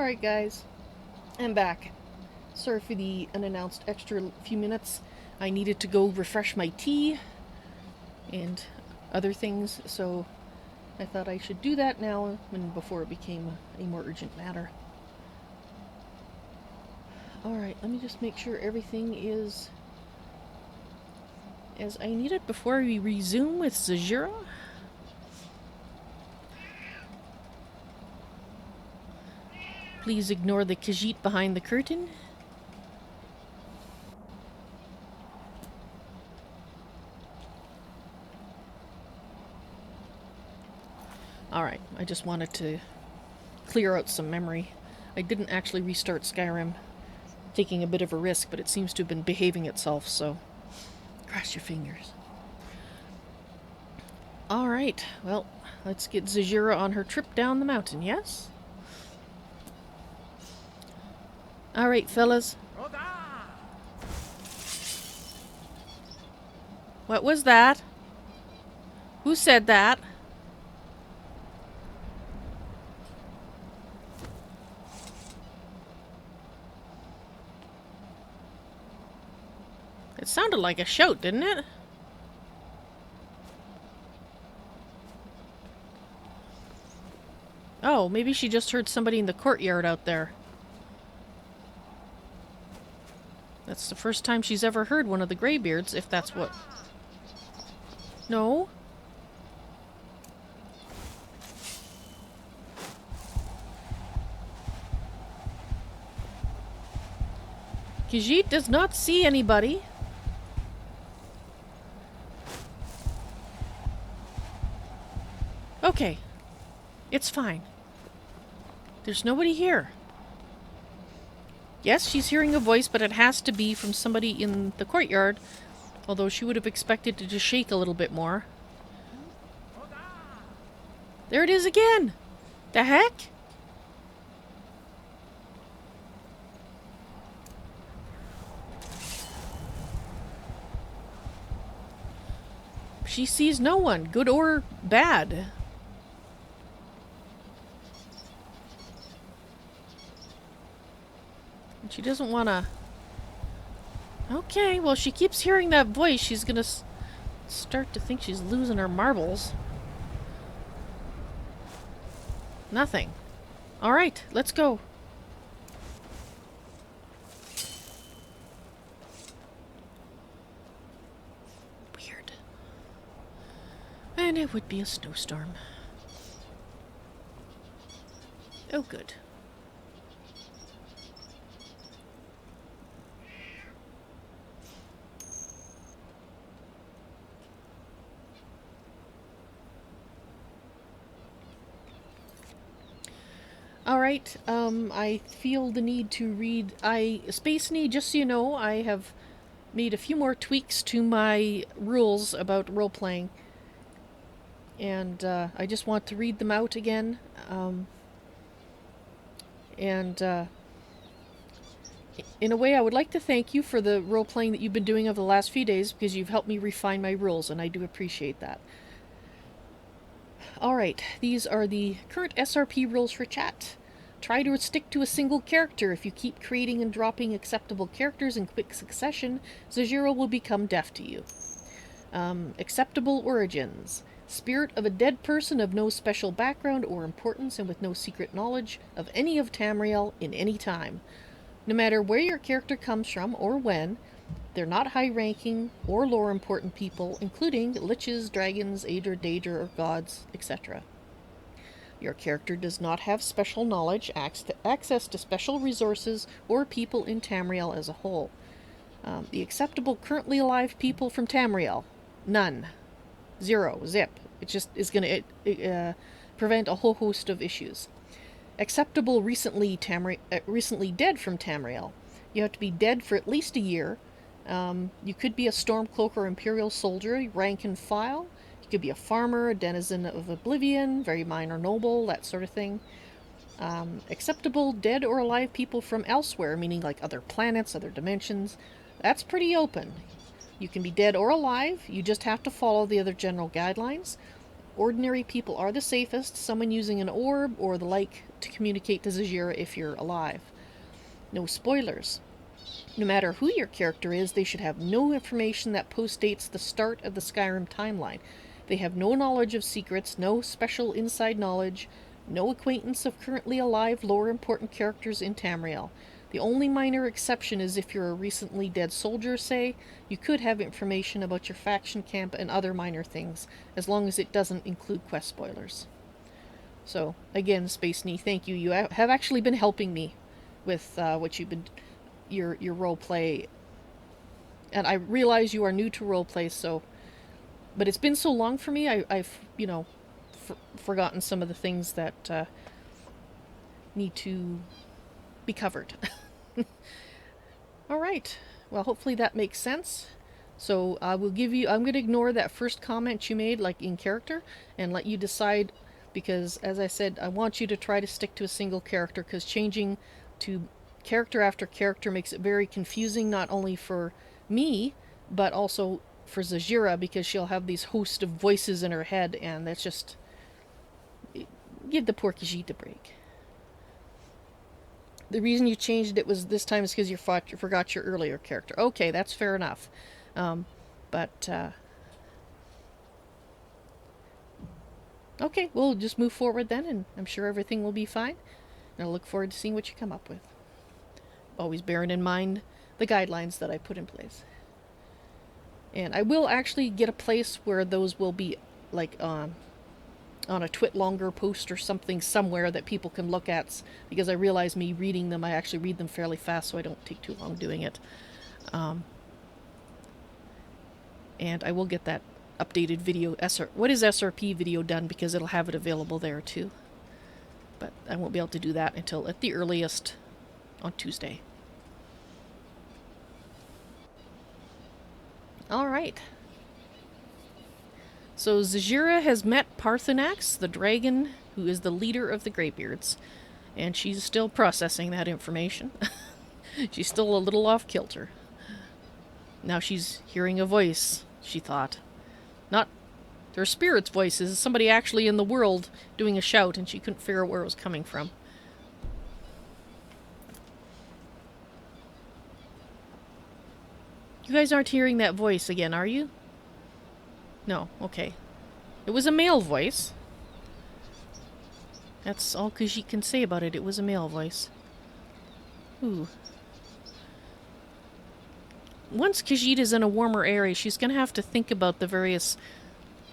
Alright guys, I'm back. Sorry for the unannounced extra few minutes. I needed to go refresh my tea and other things, so I thought I should do that now and before it became a more urgent matter. Alright, let me just make sure everything is as I need it before we resume with Zajira. Please ignore the Khajiit behind the curtain. Alright, I just wanted to clear out some memory. I didn't actually restart Skyrim, taking a bit of a risk, but it seems to have been behaving itself, so cross your fingers. Alright, well, let's get Zajira on her trip down the mountain, yes? Alright, fellas. What was that? Who said that? It sounded like a shout, didn't it? Oh, maybe she just heard somebody in the courtyard out there. That's the first time she's ever heard one of the Greybeards, if that's what... No? Khajiit does not see anybody. Okay. It's fine. There's nobody here. Yes, she's hearing a voice, but it has to be from somebody in the courtyard. Although she would have expected to just shake a little bit more. There it is again! The heck? She sees no one, good or bad. And she doesn't want to... Okay, well, she keeps hearing that voice. She's gonna start to think she's losing her marbles. Nothing. Alright, let's go. Weird. And it would be a snowstorm. Oh, good. Alright, I feel the need to read... Space Need, just so you know, I have made a few more tweaks to my rules about role-playing. And, I just want to read them out again. In a way, I would like to thank you for the role-playing that you've been doing over the last few days, because you've helped me refine my rules, and I do appreciate that. Alright, these are the current SRP rules for chat. Try to stick to a single character. If you keep creating and dropping acceptable characters in quick succession, Zajira will become deaf to you. Acceptable origins. Spirit of a dead person of no special background or importance and with no secret knowledge of any of Tamriel in any time. No matter where your character comes from or when, they're not high-ranking or lore-important people, including liches, dragons, Aedra, Daedra, or gods, etc. Your character does not have special knowledge, access to special resources, or people in Tamriel as a whole. The acceptable currently alive people from Tamriel. None. Zero. Zip. It just is going to prevent a whole host of issues. Acceptable recently dead from Tamriel. You have to be dead for at least a year. You could be a Stormcloak or Imperial soldier, rank and file. You could be a farmer, a denizen of Oblivion, very minor noble, that sort of thing. Acceptable dead or alive people from elsewhere, meaning like other planets, other dimensions. That's pretty open. You can be dead or alive, you just have to follow the other general guidelines. Ordinary people are the safest, someone using an orb or the like to communicate to Zajira if you're alive. No spoilers. No matter who your character is, they should have no information that postdates the start of the Skyrim timeline. They have no knowledge of secrets, no special inside knowledge, no acquaintance of currently alive lore important characters in Tamriel. The only minor exception is if you're a recently dead soldier, say, you could have information about your faction camp and other minor things, as long as it doesn't include quest spoilers. So, again, Space Knee, thank you. You have actually been helping me with what you've been... your roleplay. And I realize you are new to roleplay, so... But it's been so long for me, I've, you know, forgotten some of the things that need to be covered. Alright, well hopefully that makes sense. So I will give you, I'm going to ignore that first comment you made, like in character, and let you decide, because as I said, I want you to try to stick to a single character, because changing to character after character makes it very confusing, not only for me, but also for Zajira, because she'll have these host of voices in her head, and that's just... Give the poor Khajiit a break. The reason you changed it was this time is because you forgot your earlier character. Okay, that's fair enough. Okay, we'll just move forward then, and I'm sure everything will be fine. And I look forward to seeing what you come up with. Always bearing in mind the guidelines that I put in place. And I will actually get a place where those will be, like, on a Twit Longer post or something somewhere that people can look at, because I realize me reading them, I actually read them fairly fast, so I don't take too long doing it. And I will get that updated video, what is SRP video done, because it'll have it available there too. But I won't be able to do that until at the earliest on Tuesday. Alright. So Zajira has met Parthenax, the dragon, who is the leader of the Greybeards. And she's still processing that information. She's still a little off kilter. Now she's hearing a voice, she thought. Not her spirit's voice, is somebody actually in the world doing a shout, and she couldn't figure out where it was coming from. You guys aren't hearing that voice again, are you? No, okay. It was a male voice. That's all Khajiit can say about it. It was a male voice. Ooh. Once Khajiit is in a warmer area, she's going to have to think about the various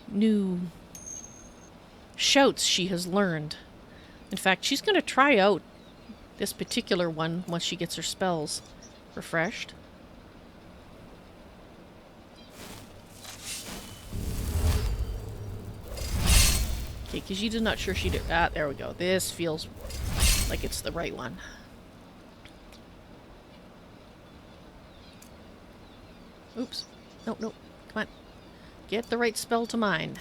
new shouts she has learned. In fact, she's going to try out this particular one once she gets her spells refreshed. Okay, Khajiit is not sure she did. Ah, there we go. This feels like it's the right one. Oops. No, no. Come on. Get the right spell to mind.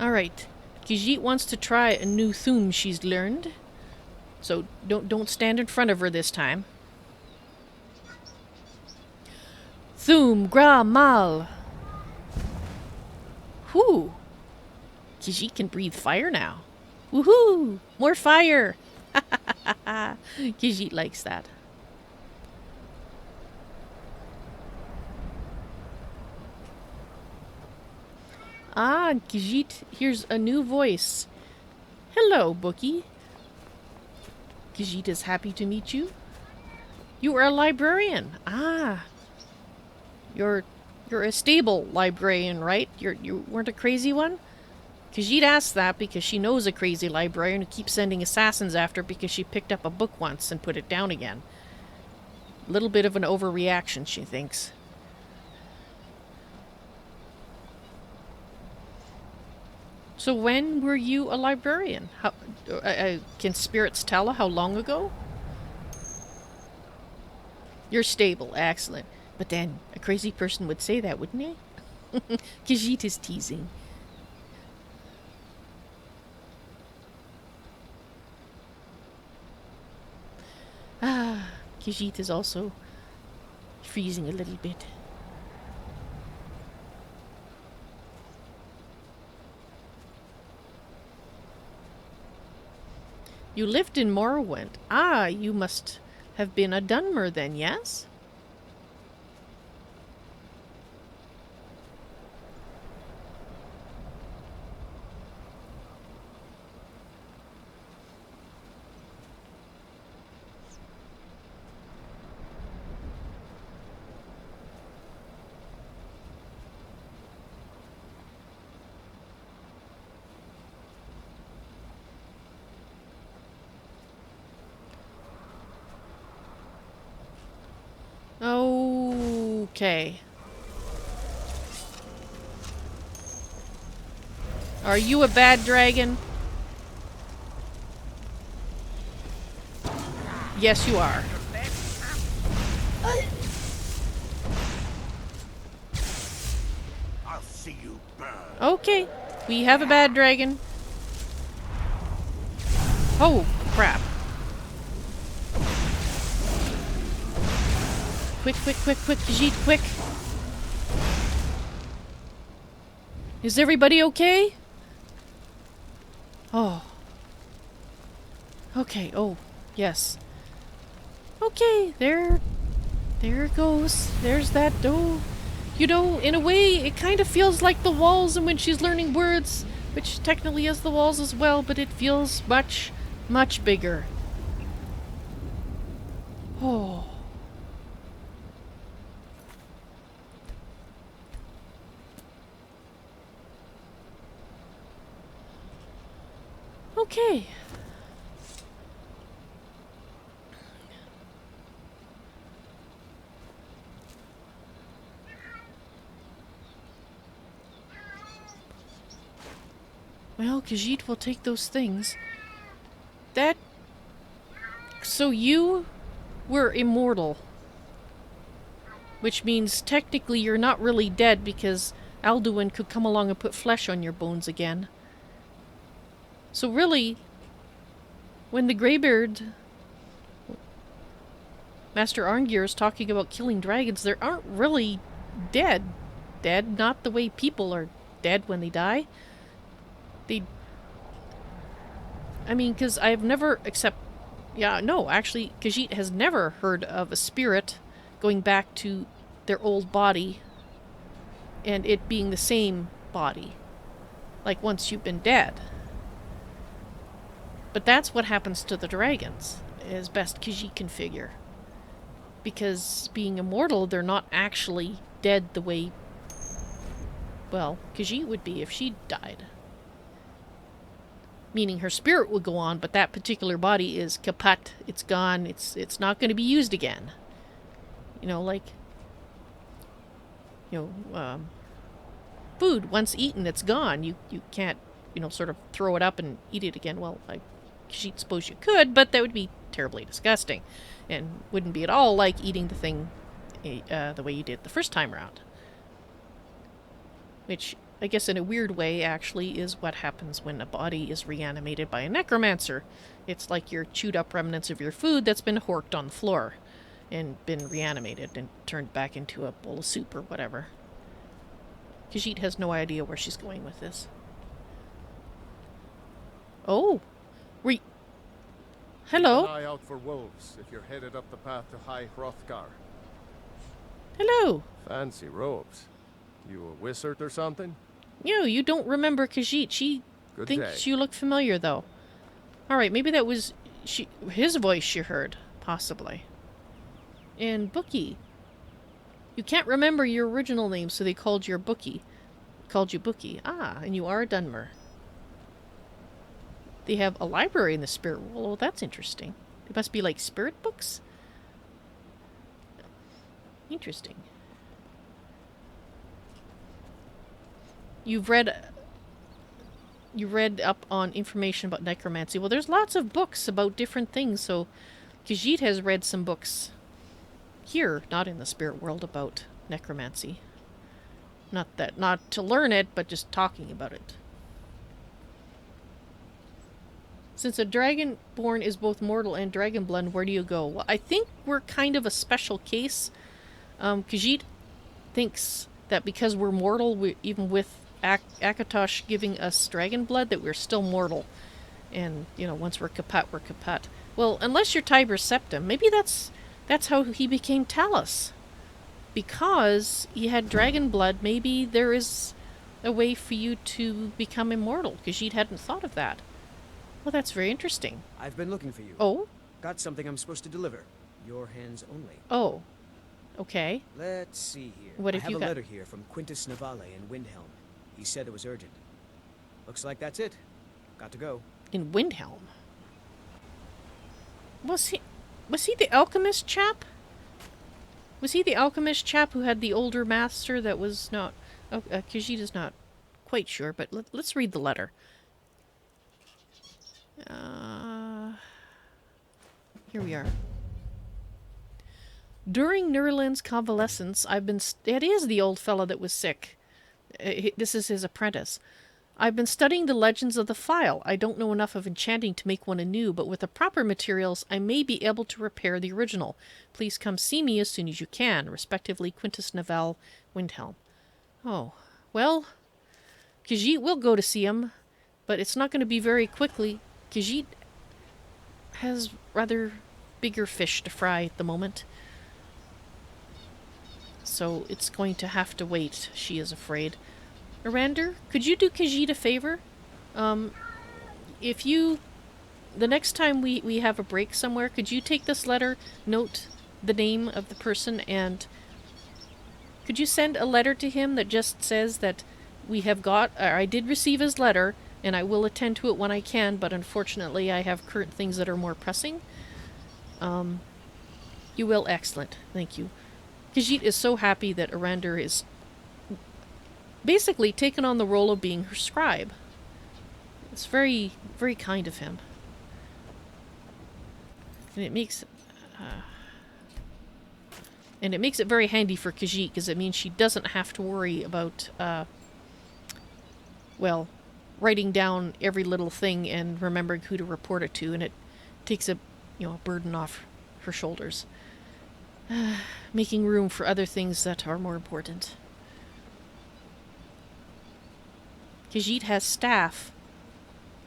Alright, Khajiit wants to try a new thum she's learned. So don't stand in front of her this time. Thum gra mal. Whoo! Khajiit can breathe fire now. Woohoo! More fire! Khajiit likes that. Ah, Khajiit hears a new voice. Hello, Bookie. Khajiit is happy to meet you. You are a librarian. Ah. You're a stable librarian, right? You weren't a crazy one? Khajiit asks that because she knows a crazy librarian who keeps sending assassins after because she picked up a book once and put it down again. A little bit of an overreaction, she thinks. So when were you a librarian? How can spirits tell how long ago? You're stable, excellent. But then a crazy person would say that, wouldn't he? Khajiit is teasing. Ah, Khajiit is also freezing a little bit. You lived in Morrowind. Ah, you must have been a Dunmer then, yes? Okay. Are you a bad dragon? Yes, you are. I'll see you burn. Okay, we have a bad dragon. Oh, crap. Quick, quick, quick, quick, Khajiit, quick. Is everybody okay? Oh. Okay, oh, yes. Okay, there it goes. There's that, oh. You know, in a way, it kind of feels like the walls and when she's learning words, which technically is the walls as well, but it feels much, much bigger. Oh. Okay. Well, Khajiit will take those things. That... So you were immortal. Which means technically you're not really dead because Alduin could come along and put flesh on your bones again. So really, when the Greybeard, Master Arngir, is talking about killing dragons, they aren't really dead. Dead, not the way people are dead when they die. I mean, because I've never, actually, Khajiit has never heard of a spirit going back to their old body and it being the same body, like once you've been dead. But that's what happens to the dragons, as best Khajiit can figure. Because being immortal, they're not actually dead the way, well, Khajiit would be if she died. Meaning her spirit would go on, but that particular body is kaput. It's gone. It's not going to be used again. You know, like, food, once eaten, it's gone. You can't, sort of throw it up and eat it again. Well, I suppose you could, but that would be terribly disgusting. And wouldn't be at all like eating the thing the way you did the first time around. Which, I guess in a weird way, actually, is what happens when a body is reanimated by a necromancer. It's like your chewed up remnants of your food that's been horked on the floor and been reanimated and turned back into a bowl of soup or whatever. Khajiit has no idea where she's going with this. Oh! Hello? Keep an eye out for wolves if you're headed up the path to High Hrothgar. Hello! Fancy robes. You a wizard or something? No, you don't remember Khajiit. She Good thinks day. you look familiar, though. Alright, maybe that was his voice she heard. Possibly. And Bookie. You can't remember your original name, so they called you Bookie. Ah, and you are a Dunmer. They have a library in the spirit world. Oh, that's interesting. They must be like spirit books? Interesting. You've read you read up on information about necromancy. Well, there's lots of books about different things, so Khajiit has read some books here, not in the spirit world, about necromancy. Not to learn it, but just talking about it. Since a dragonborn is both mortal and dragonborn, where do you go? Well, I think we're kind of a special case. Khajiit thinks that because we're mortal, even with Akatosh giving us dragon blood, that we're still mortal. And, once we're kapat, we're kapat. Well, unless you're Tiber Septim, maybe that's how he became Talos. Because he had dragon blood, maybe there is a way for you to become immortal. Khajiit hadn't thought of that. Well, that's very interesting. I've been looking for you. Oh? Got something I'm supposed to deliver. Your hands only. Oh. Okay. Let's see here. What have I have you a got? letter here from Quintus Navale in Windhelm. He said it was urgent. Looks like that's it. Got to go. In Windhelm? Was he the alchemist chap? Was he the alchemist chap who had the older master that was not... Oh, Khajiit is not quite sure, but let's read the letter. Here we are. During Nurlin's convalescence, I've been... It is the old fella that was sick. This is his apprentice. I've been studying the legends of the file. I don't know enough of enchanting to make one anew, but with the proper materials, I may be able to repair the original. Please come see me as soon as you can. Respectively, Quintus Naval, Windhelm. Oh, well, Khajiit will go to see him, but it's not going to be very quickly. Khajiit has rather bigger fish to fry at the moment. So it's going to have to wait, she is afraid. Arander, could you do Khajiit a favor? If you... The next time we have a break somewhere, could you take this letter, note the name of the person, and... Could you send a letter to him that just says that we have got... I did receive his letter, and I will attend to it when I can, but unfortunately I have current things that are more pressing. You will. Excellent. Thank you. Khajiit is so happy that Arander is basically taken on the role of being her scribe. It's very, very kind of him. And it makes... and it makes it very handy for Khajiit, because it means she doesn't have to worry about, well, writing down every little thing and remembering who to report it to, and it takes a burden off her shoulders. Making room for other things that are more important. Khajiit has staff.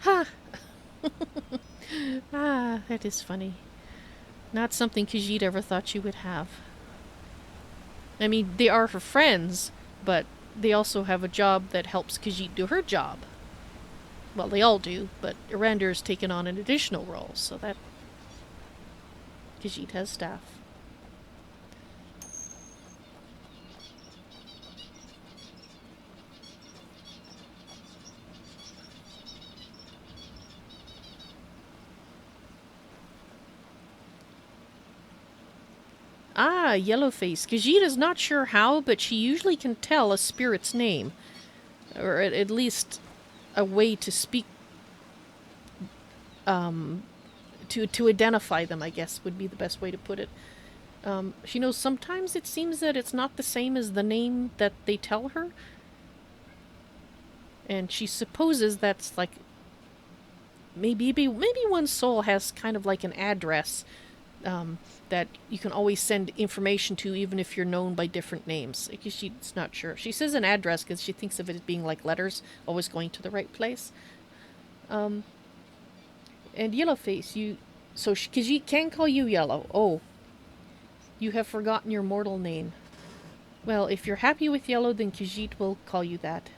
Ha! Ah, that is funny. Not something Khajiit ever thought she would have. I mean, they are her friends, but they also have a job that helps Khajiit do her job. Well, they all do, but Arander's taken on an additional role, so that... Khajiit has staff. Ah, Yellowface. Khajiit is not sure how, but she usually can tell a spirit's name. Or at least a way to speak... to identify them, I guess, would be the best way to put it. She knows sometimes it seems that it's not the same as the name that they tell her. And she supposes that's like... Maybe one soul has kind of like an address... that you can always send information to, even if you're known by different names. She's not sure. She says an address because she thinks of it as being like letters, always going to the right place. And Yellowface, because she can call you Yellow. Oh, you have forgotten your mortal name. Well, if you're happy with Yellow, then Khajiit will call you that.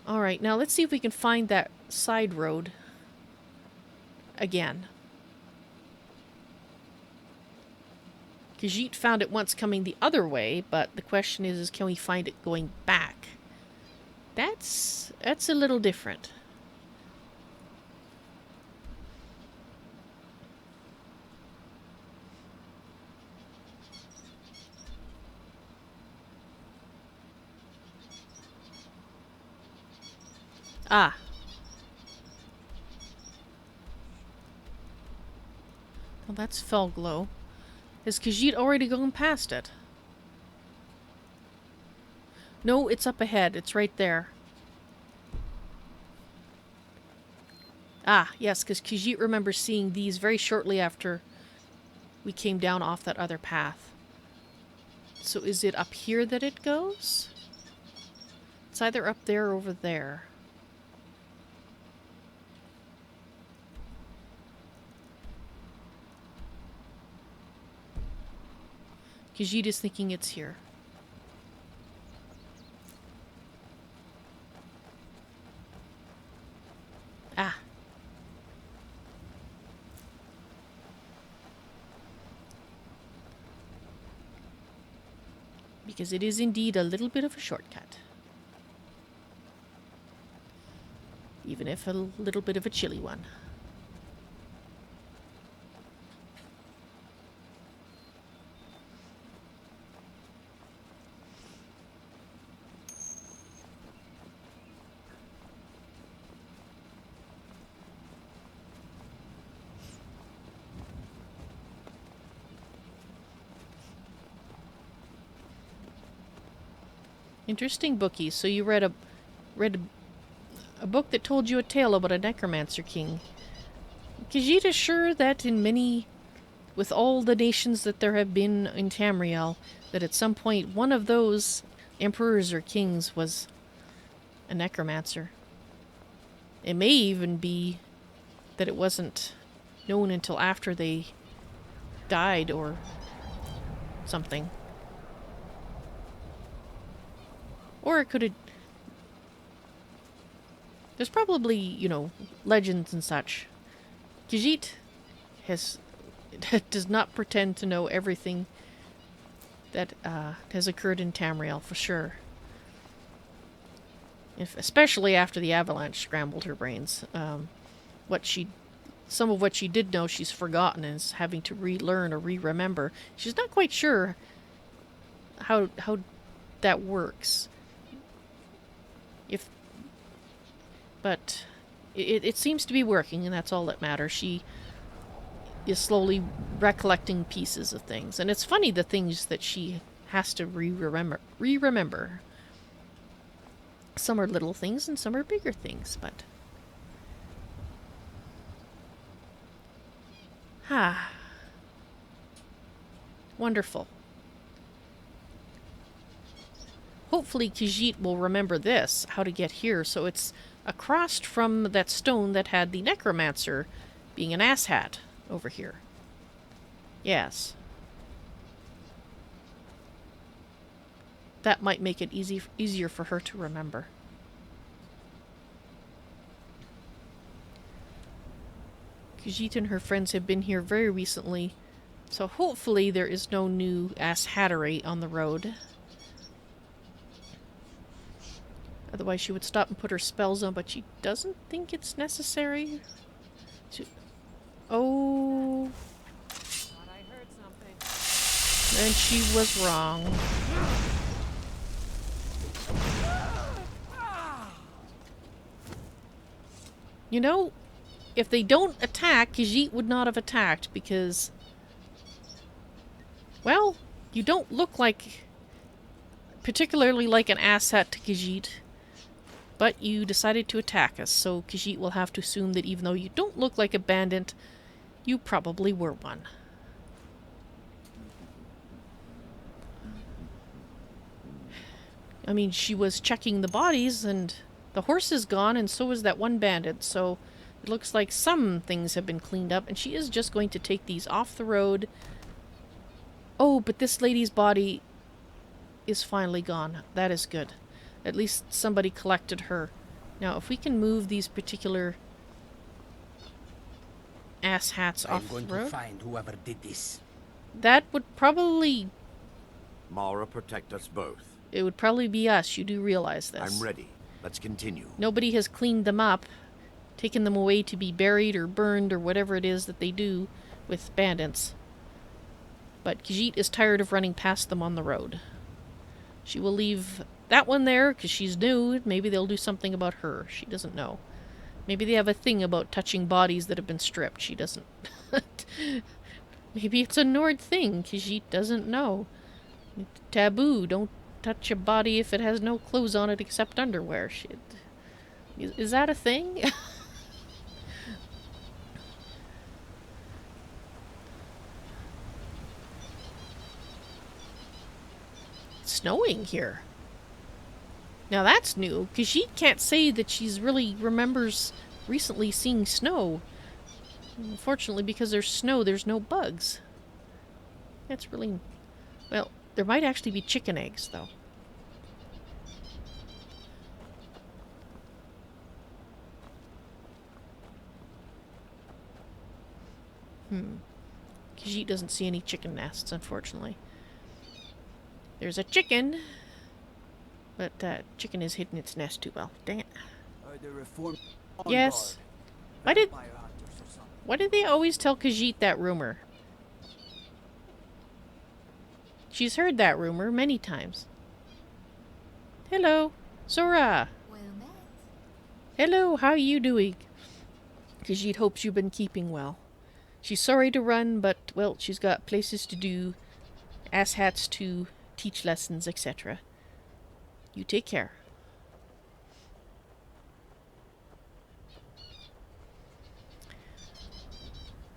Alright, now let's see if we can find that side road again. Khajiit found it once coming the other way, but the question is can we find it going back? That's a little different. Ah. Well, that's Felglow. Has Khajiit already gone past it? No, it's up ahead. It's right there. Ah, yes, because Khajiit remembers seeing these very shortly after we came down off that other path. So is it up here that it goes? It's either up there or over there. Khajiit is thinking it's here. Ah. Because it is indeed a little bit of a shortcut. Even if a little bit of a chilly one. Interesting bookie. So you read a book that told you a tale about a necromancer king. Khajiit is sure that with all the nations that there have been in Tamriel, that at some point one of those emperors or kings was a necromancer. It may even be that it wasn't known until after they died or something. Or it could have... There's probably, you know, legends and such. Khajiit does not pretend to know everything that has occurred in Tamriel, for sure. Especially after the avalanche scrambled her brains. Some of what she did know she's forgotten and is having to relearn or re-remember. She's not quite sure how that works. But it seems to be working, and that's all that matters. She is slowly recollecting pieces of things. And it's funny, the things that she has to re-remember. Some are little things and some are bigger things, but... Wonderful. Hopefully Khajiit will remember this, how to get here, so it's across from that stone that had the necromancer being an asshat over here. Yes. That might make it easier for her to remember. Khajiit and her friends have been here very recently, so hopefully there is no new asshattery on the road. Otherwise she would stop and put her spells on, but she doesn't think it's necessary. Oh. Thought I heard something. And she was wrong. You know, if they don't attack, Khajiit would not have attacked because... Well, you don't look like... particularly like an asshat to Khajiit. But you decided to attack us, so Khajiit will have to assume that even though you don't look like a bandit, you probably were one. I mean, she was checking the bodies, and the horse is gone, and so is that one bandit, so it looks like some things have been cleaned up, and she is just going to take these off the road. Oh, but this lady's body is finally gone. That is good. At least somebody collected her. Now, if we can move these particular asshats off the road... I'm going to find whoever did this. That would probably... Mara, protect us both. It would probably be us. You do realize this. I'm ready. Let's continue. Nobody has cleaned them up, taken them away to be buried or burned or whatever it is that they do with bandits. But Khajiit is tired of running past them on the road. She will leave that one there because she's new. Maybe they'll do something about her. She doesn't know. Maybe they have a thing about touching bodies that have been stripped. She doesn't. Maybe it's a Nord thing because she doesn't know. Taboo. Don't touch a body if it has no clothes on it except underwear. Is that a thing? It's snowing here. Now that's new, because she can't say that she's really remembers recently seeing snow. Unfortunately, because there's snow, there's no bugs. That's really... Well, there might actually be chicken eggs, though. Khajiit doesn't see any chicken nests, unfortunately. There's a chicken, but chicken has hidden its nest too well. Dang it. Yes. Why did they always tell Khajiit that rumor? She's heard that rumor many times. Hello, Sora. Well met. Hello, how are you doing? Khajiit hopes you've been keeping well. She's sorry to run, but, well, she's got places to do, asshats to teach lessons, etc. You take care.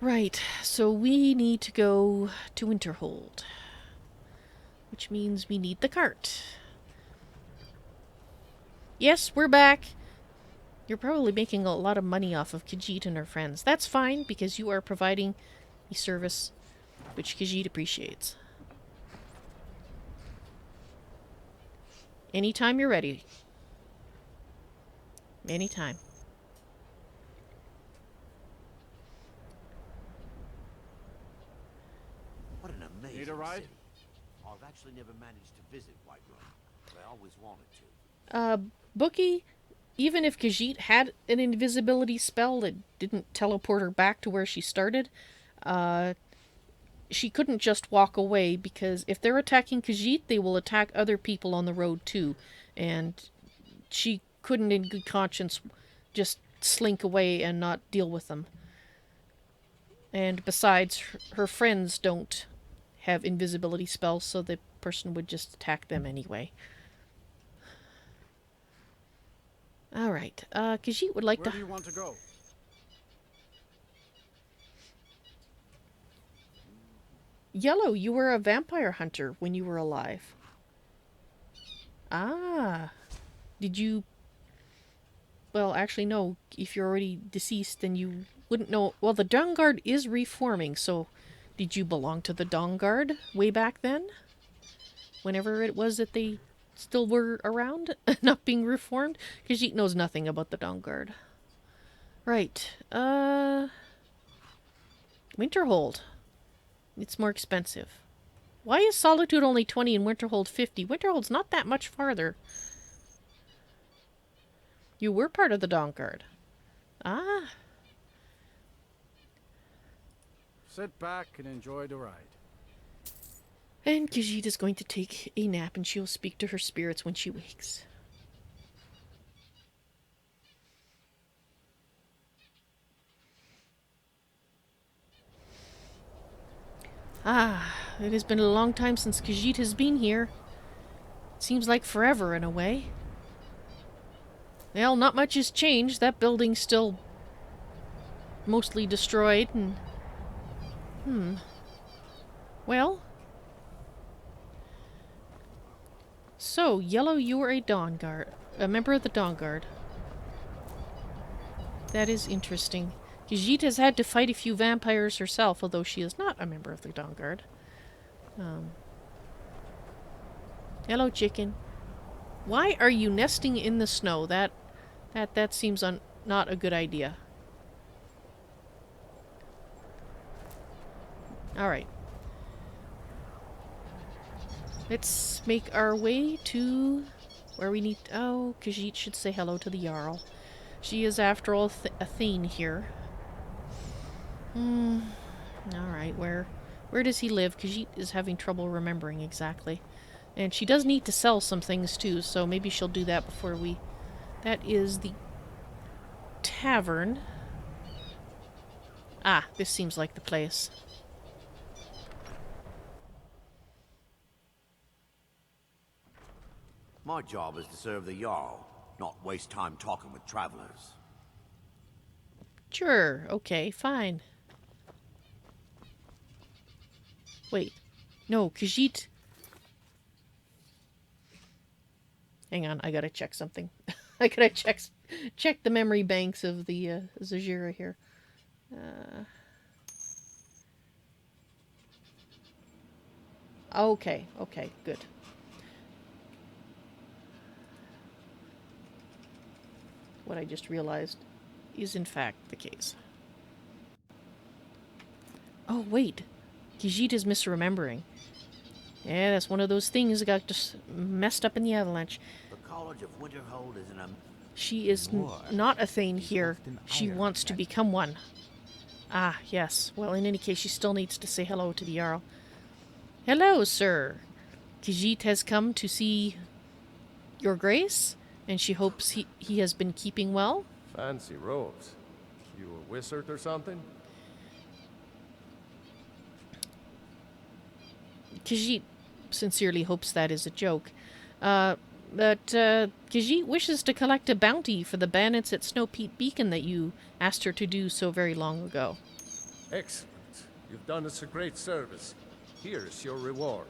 Right, so we need to go to Winterhold. Which means we need the cart. Yes, we're back. You're probably making a lot of money off of Khajiit and her friends. That's fine, because you are providing a service which Khajiit appreciates. Anytime you're ready. Anytime. What an amazing Need a ride? city. I've actually never managed to visit Whiterun, but I always wanted to. Bookie, even if Khajiit had an invisibility spell that didn't teleport her back to where she started, she couldn't just walk away, because if they're attacking Khajiit, they will attack other people on the road too. And she couldn't in good conscience just slink away and not deal with them. And besides, her friends don't have invisibility spells, so the person would just attack them anyway. Alright, Khajiit would like Where to... do you want to go? Yellow, you were a vampire hunter when you were alive. Ah. Did you... Well, actually, no. If you're already deceased, then you wouldn't know... Well, the Dawn Guard is reforming, so... Did you belong to the Dawn Guard way back then? Whenever it was that they still were around? Not being reformed? Khajiit knows nothing about the Dawn Guard. Right. Winterhold. It's more expensive. Why is Solitude only 20 and Winterhold 50? Winterhold's not that much farther. You were part of the Dawn Guard. Ah. Sit back and enjoy the ride. And Khajiit is going to take a nap, and she'll speak to her spirits when she wakes. Ah, it has been a long time since Khajiit has been here. Seems like forever in a way. Well, not much has changed. That building's still mostly destroyed and... Well... So, Yellow, you are a Dawn Guard. A member of the Dawn Guard. That is interesting. Khajiit has had to fight a few vampires herself, although she is not a member of the Dawn Guard. Hello, chicken. Why are you nesting in the snow? That seems not a good idea. Alright. Let's make our way to where we need... Oh, Khajiit should say hello to the Jarl. She is, after all, a Thane here. Alright, where does he live? Khajiit is having trouble remembering exactly. And she does need to sell some things too, so maybe she'll do that before we... That is the tavern. Ah, this seems like the place. My job is to serve the Jarl, not waste time talking with travelers. Sure, okay, fine. Wait. No, Khajiit... Hang on, I gotta check something. I gotta check the memory banks of the Zajira here. Okay, good. What I just realized is in fact the case. Oh, wait. Khajiit is misremembering. Yeah, that's one of those things that got just messed up in the avalanche. The College of Winterhold is She is not a Thane here. She wants to become one. Ah, yes. Well, in any case, she still needs to say hello to the Jarl. Hello, sir. Khajiit has come to see your grace, and she hopes he has been keeping well. Fancy robes. You a wizard or something? Khajiit sincerely hopes that is a joke. But Khajiit wishes to collect a bounty for the bandits at Snow Peak Beacon that you asked her to do so very long ago. Excellent. You've done us a great service. Here's your reward.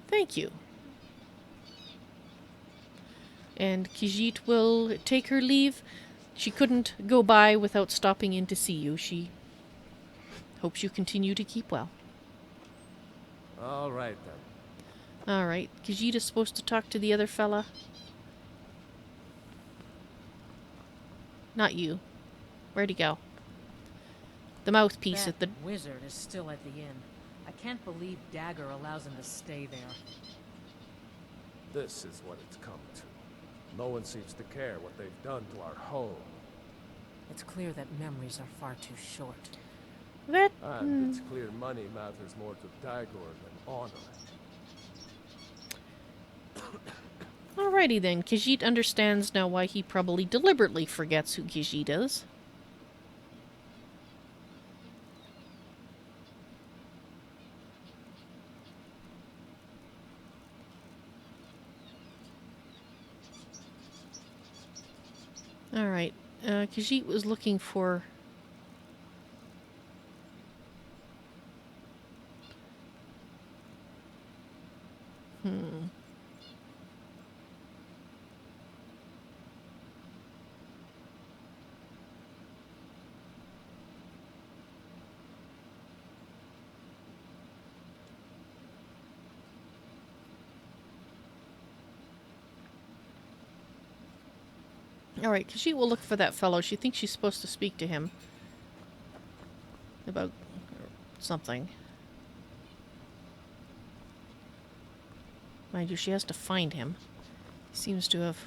Thank you. And Khajiit will take her leave. She couldn't go by without stopping in to see you. She hopes you continue to keep well. All right, then. All right. Khajiit is supposed to talk to the other fella. Not you. Where'd he go? The mouthpiece at the... wizard is still at the inn. I can't believe Dagger allows him to stay there. This is what it's come to. No one seems to care what they've done to our home. It's clear that memories are far too short. That... And it's clear money matters more to Dagor than honor. Alrighty then. Khajiit understands now why he probably deliberately forgets who Khajiit is. Alright. Khajiit was looking for... Alright, Khajiit will look for that fellow. She thinks she's supposed to speak to him. About something. Mind you, she has to find him. He seems to have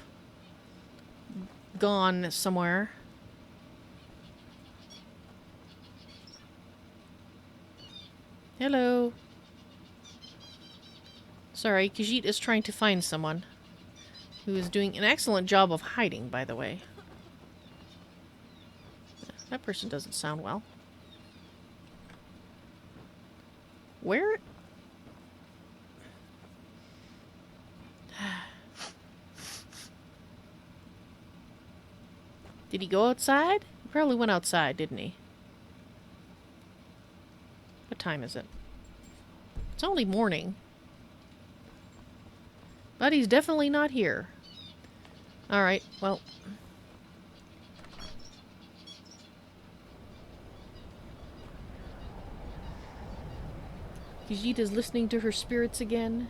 gone somewhere. Hello. Sorry, Khajiit is trying to find someone. Who is doing an excellent job of hiding, by the way. That person doesn't sound well. Where? Did he go outside? He probably went outside, didn't he? What time is it? It's only morning. But he's definitely not here. Alright, well. Khajiit is listening to her spirits again.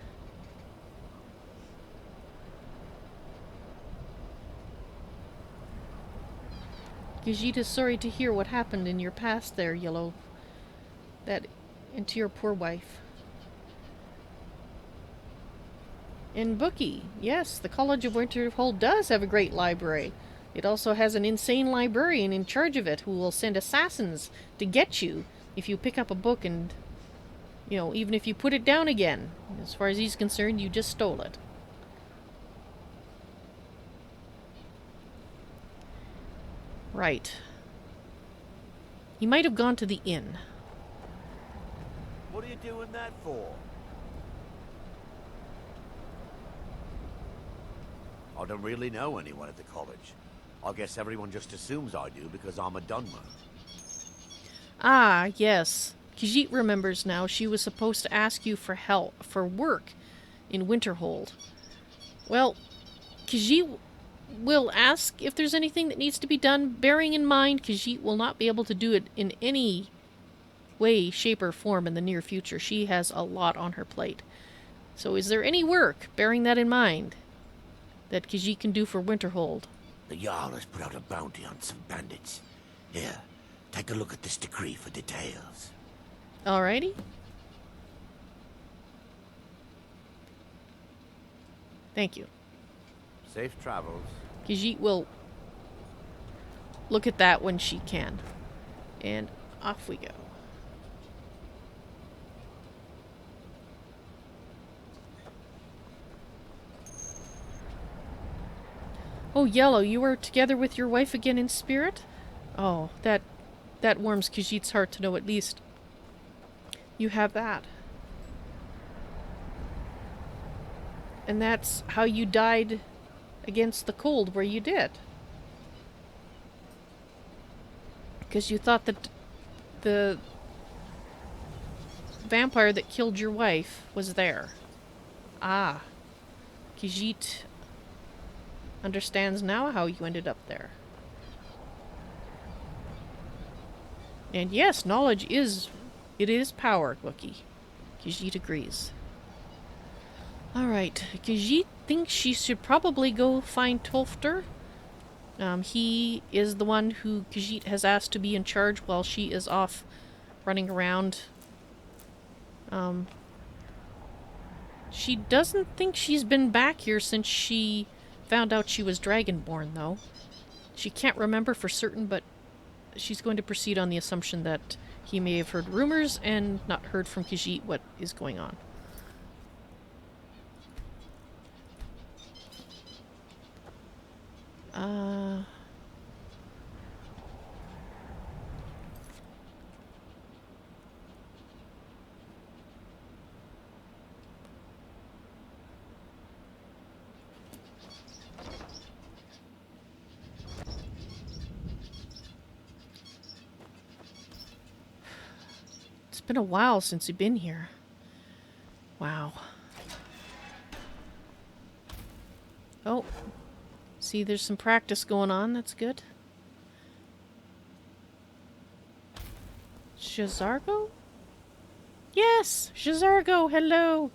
Khajiit is sorry to hear what happened in your past there, Yellow. And to your poor wife. In Bookie, yes, the College of Winterhold does have a great library. It also has an insane librarian in charge of it who will send assassins to get you if you pick up a book and, you know, even if you put it down again, as far as he's concerned, you just stole it. Right. He might have gone to the inn. What are you doing that for? I don't really know anyone at the college. I guess everyone just assumes I do because I'm a Dunmer. Ah, yes. Khajiit remembers now. She was supposed to ask you for help, for work in Winterhold. Well, Khajiit will ask if there's anything that needs to be done, bearing in mind Khajiit will not be able to do it in any way, shape, or form in the near future. She has a lot on her plate. So is there any work, bearing that in mind, that Khajiit can do for Winterhold? The Jarl has put out a bounty on some bandits. Here, take a look at this decree for details. Alrighty. Thank you. Safe travels. Khajiit will look at that when she can. And off we go. Oh, Yellow, you are together with your wife again in spirit? Oh, that warms Khajiit's heart to know at least you have that. And that's how you died against the cold where you did. Because you thought that the vampire that killed your wife was there. Ah. Khajiit understands now how you ended up there. And yes, knowledge is power, Wookie. Khajiit agrees. Alright, Khajiit thinks she should probably go find Tolfter. He is the one who Khajiit has asked to be in charge while she is off running around. She doesn't think she's been back here since she found out she was Dragonborn, though. She can't remember for certain, but she's going to proceed on the assumption that he may have heard rumors and not heard from Khajiit what is going on. It's been a while since you've been here. Wow. Oh. See, there's some practice going on. That's good. Shazargo? Yes! Shazargo, hello!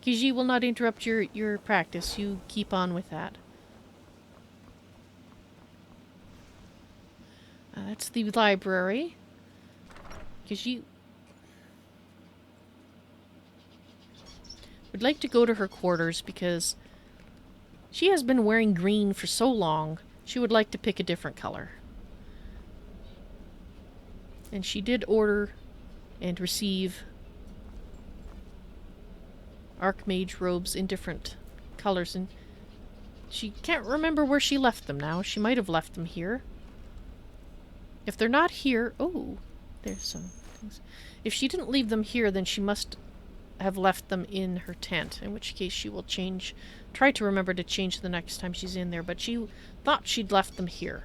Khajiit will not interrupt your practice. You keep on with that. That's the library. Khajiit would like to go to her quarters because she has been wearing green for so long, she would like to pick a different color. And she did order and receive Arch-Mage robes in different colors, and she can't remember where she left them now. She might have left them here. If they're not here... Oh, there's some things. If she didn't leave them here, then she must have left them in her tent, in which case she will try to remember to change the next time she's in there, but she thought she'd left them here.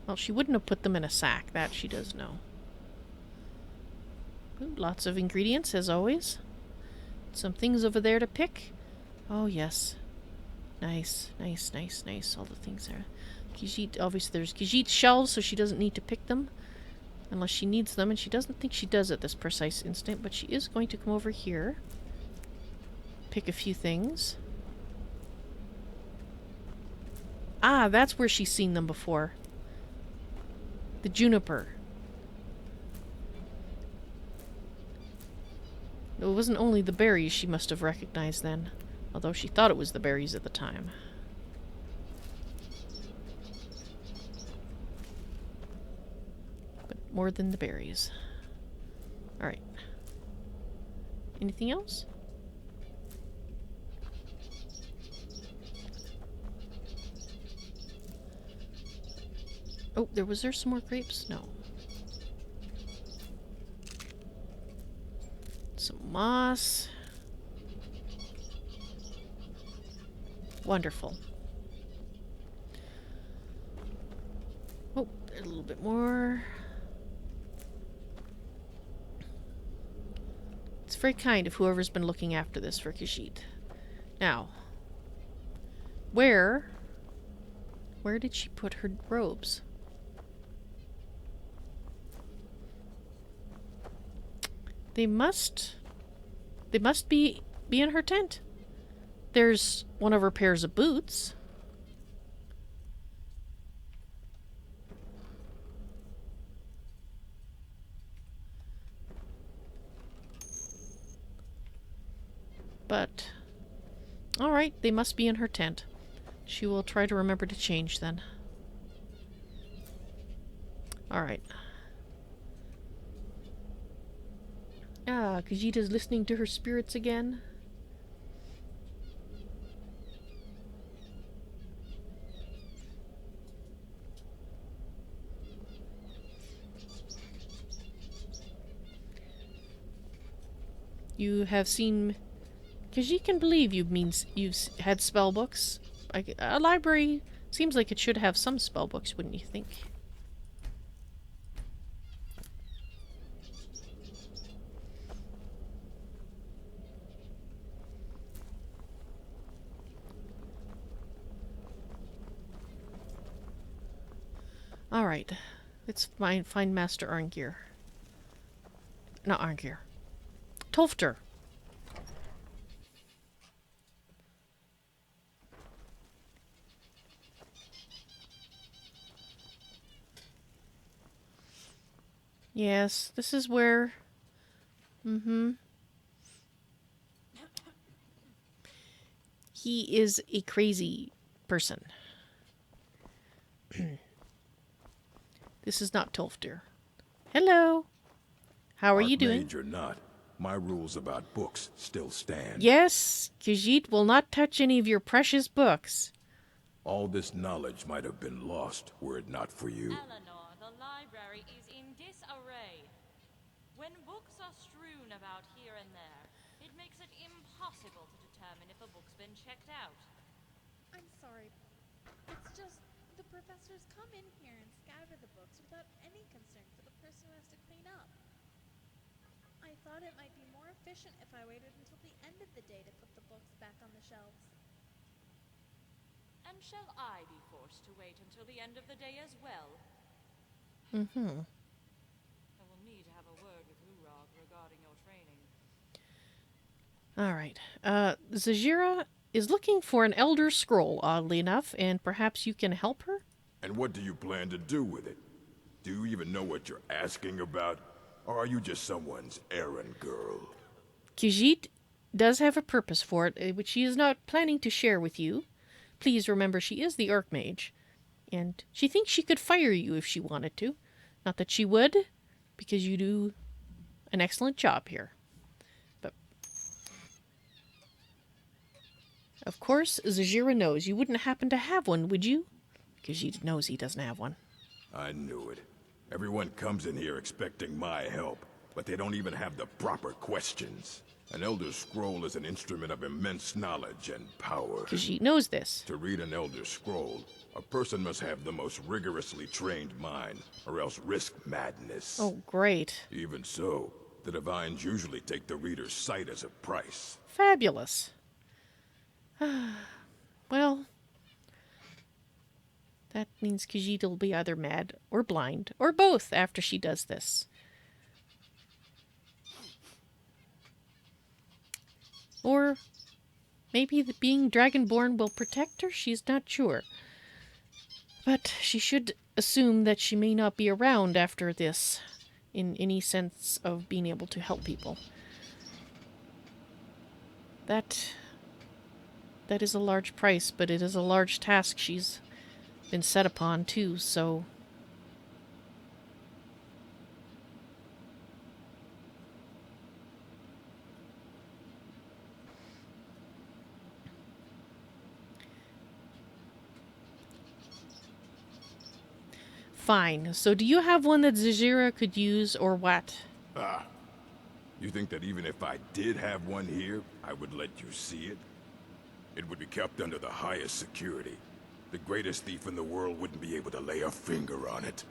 Well, she wouldn't have put them in a sack, that she does know. Ooh, lots of ingredients, as always. Some things over there to pick. Oh, yes. Nice, nice, nice, nice. All the things there. Khajiit, obviously there's Khajiit's shelves, so she doesn't need to pick them. Unless she needs them, and she doesn't think she does at this precise instant, but she is going to come over here. Pick a few things. Ah, that's where she's seen them before. The juniper. It wasn't only the berries she must have recognized then, although she thought it was the berries at the time. But more than the berries. Alright. Anything else? Oh, was there some more grapes? No. Some moss. Wonderful. Oh, a little bit more. It's very kind of whoever's been looking after this for Khajiit. Now, where did she put her robes? They must be in her tent. There's one of her pairs of boots. But, alright, they must be in her tent. She will try to remember to change then. Alright. Ah, Khajiita's listening to her spirits again. You have seen... Khajiit can believe you've had spell books. A library seems like it should have some spell books, wouldn't you think? Alright. Let's find Master Arngir. Not Arngir. Tolfter. Yes, this is where... He is a crazy person. This is not Tolfter. Hello. How are you doing? Arch-Mage or not, my rules about books still stand. Yes, Khajiit will not touch any of your precious books. All this knowledge might have been lost were it not for you. Eleanor, the library is in disarray. When books are strewn about here and there, it makes it impossible to determine if a book's been checked out. I'm sorry. It's just the professors come in here and scatter the books without any concern for the person who has to clean up. I thought it might be more efficient if I waited until the end of the day to put the books back on the shelves. And shall I be forced to wait until the end of the day as well? I will need to have a word with Urag regarding your training. Alright. Zajira is looking for an Elder Scroll, oddly enough, and perhaps you can help her? And what do you plan to do with it? Do you even know what you're asking about? Or are you just someone's errand girl? Khajiit does have a purpose for it, which she is not planning to share with you. Please remember she is the Arch-Mage, and she thinks she could fire you if she wanted to. Not that she would, because you do an excellent job here. But, of course, Zajira knows you wouldn't happen to have one, would you? Khajiit knows he doesn't have one. I knew it. Everyone comes in here expecting my help, but they don't even have the proper questions. An Elder Scroll is an instrument of immense knowledge and power. Khajiit knows this. To read an Elder Scroll, a person must have the most rigorously trained mind, or else risk madness. Oh, great. Even so, the Divines usually take the reader's sight as a price. Fabulous. Well, that means Khajiit will be either mad or blind, or both after she does this. Or maybe being Dragonborn will protect her? She's not sure. But she should assume that she may not be around after this, in any sense of being able to help people. That is a large price, but it is a large task she's been set upon too, so... Fine. So do you have one that Zajira could use, or what? Ah. You think that even if I did have one here, I would let you see it? It would be kept under the highest security. The greatest thief in the world wouldn't be able to lay a finger on it.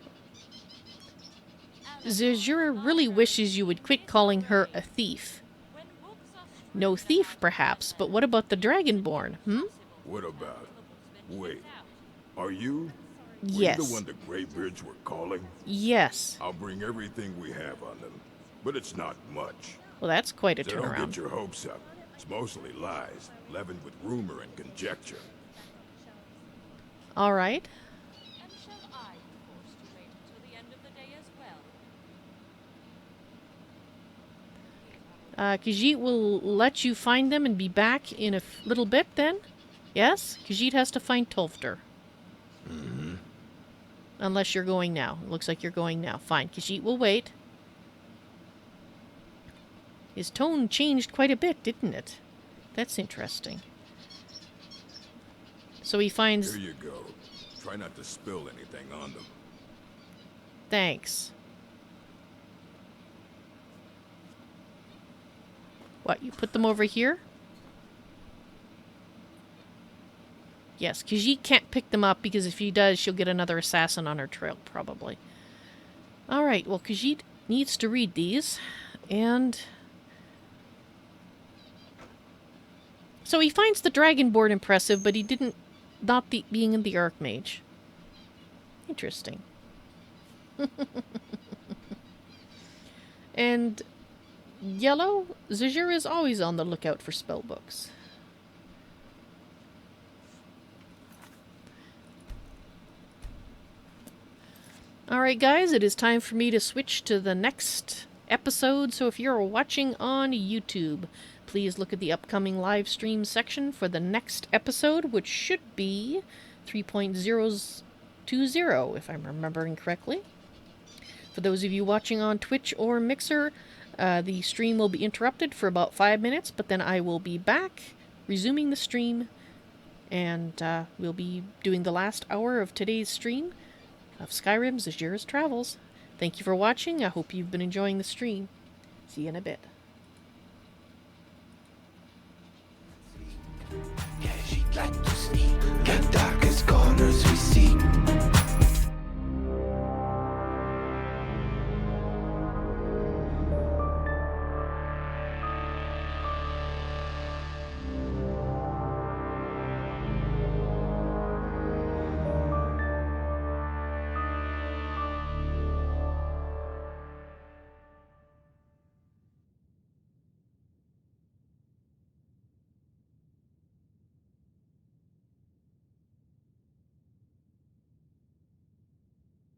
Zajira really wishes you would quit calling her a thief. No thief, perhaps, but what about the Dragonborn, hmm? What about... Wait. Are you... Yes. Were you the one the Greybeards were calling? Yes. I'll bring everything we have on them. But it's not much. Well, that's quite a So don't turnaround. get your hopes up. It's mostly lies, leavened with rumor and conjecture. All right. And shall I be forced to wait until the end of the day as well? Khajiit will let you find them and be back in a little bit then? Yes? Khajiit has to find Tolfter. Mm-hmm. Unless you're going now. It looks like you're going now. Fine. Khajiit will wait. His tone changed quite a bit, didn't it? That's interesting. So he finds... Here you go. Try not to spill anything on them. Thanks. What, you put them over here? Yes, Khajiit can't pick them up because if he does, she'll get another assassin on her trail, probably. Alright, well, Khajiit needs to read these, and... So he finds the Dragonborn impressive, but he didn't... Not the being in the Arch-Mage. Interesting. And... Yellow, Zajira is always on the lookout for spellbooks. Alright guys, it is time for me to switch to the next episode, so if you're watching on YouTube, please look at the upcoming live stream section for the next episode, which should be 3.020, if I'm remembering correctly. For those of you watching on Twitch or Mixer, the stream will be interrupted for about 5 minutes, but then I will be back, resuming the stream, and we'll be doing the last hour of today's stream of Skyrim Zajira's Travels. Thank you for watching. I hope you've been enjoying the stream. See you in a bit.